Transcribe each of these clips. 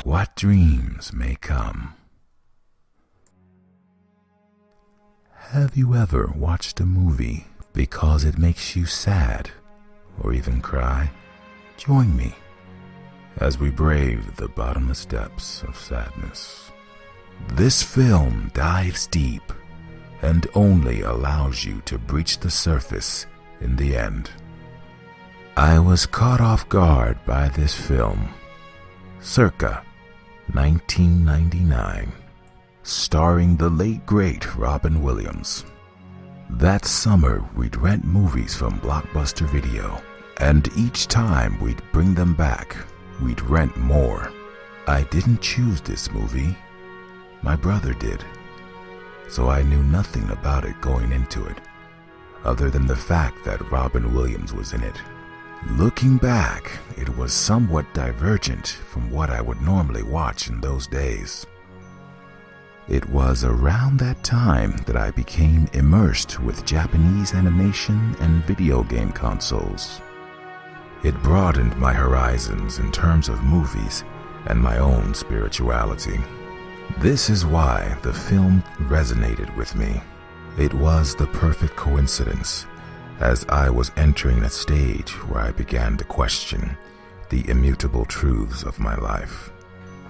What dreams may come. Have you ever watched a movie because it makes you sad or even cry? Join me as we brave the bottomless depths of sadness. This film dives deep and only allows you to breach the surface in the end. I was caught off guard by this film, circa 1999, starring the late great Robin Williams. That summer we'd rent movies from Blockbuster Video, and each time we'd bring them back, we'd rent more. I didn't choose this movie, my brother did, so I knew nothing about it going into it, other than the fact that Robin Williams was in it. Looking back, it was somewhat divergent from what I would normally watch in those days. It was around that time that I became immersed with Japanese animation and video game consoles. It broadened my horizons in terms of movies and my own spirituality. This is why the film resonated with me. It was the perfect coincidence, as I was entering a stage where I began to question the immutable truths of my life.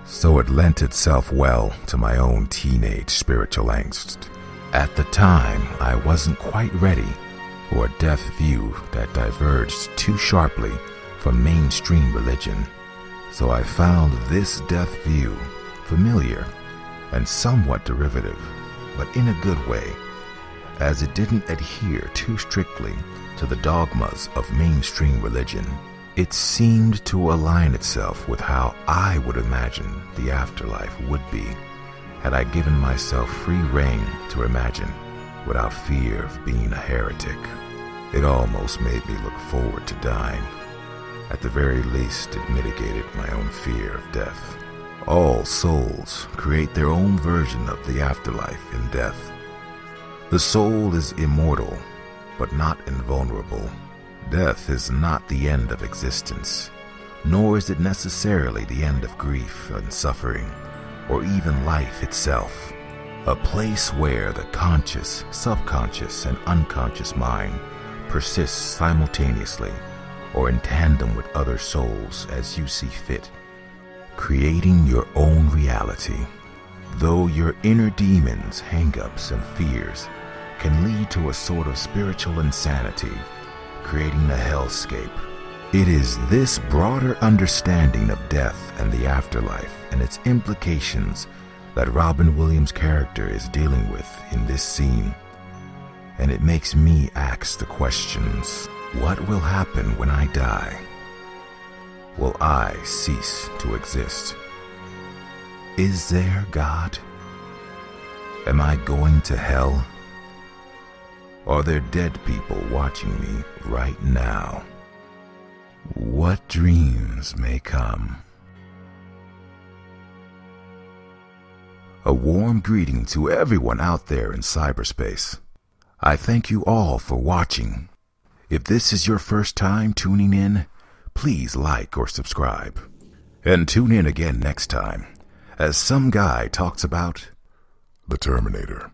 So it lent itself well to my own teenage spiritual angst. At the time, I wasn't quite ready for a death view that diverged too sharply from mainstream religion. So I found this death view familiar and somewhat derivative, but in a good way, as it didn't adhere too strictly to the dogmas of mainstream religion. It seemed to align itself with how I would imagine the afterlife would be had I given myself free rein to imagine without fear of being a heretic. It almost made me look forward to dying. At the very least, it mitigated my own fear of death. All souls create their own version of the afterlife in death. The soul is immortal, but not invulnerable. Death is not the end of existence, nor is it necessarily the end of grief and suffering, or even life itself. A place where the conscious, subconscious, and unconscious mind persists simultaneously or in tandem with other souls as you see fit, creating your own reality. Though your inner demons, hang-ups, and fears can lead to a sort of spiritual insanity, creating a hellscape. It is this broader understanding of death and the afterlife and its implications that Robin Williams' character is dealing with in this scene. And it makes me ask the questions: what will happen when I die? Will I cease to exist? Is there God? Am I going to hell? Are there dead people watching me right now? What dreams may come? A warm greeting to everyone out there in cyberspace. I thank you all for watching. If this is your first time tuning in, please like or subscribe. And tune in again next time, as some guy talks about the Terminator.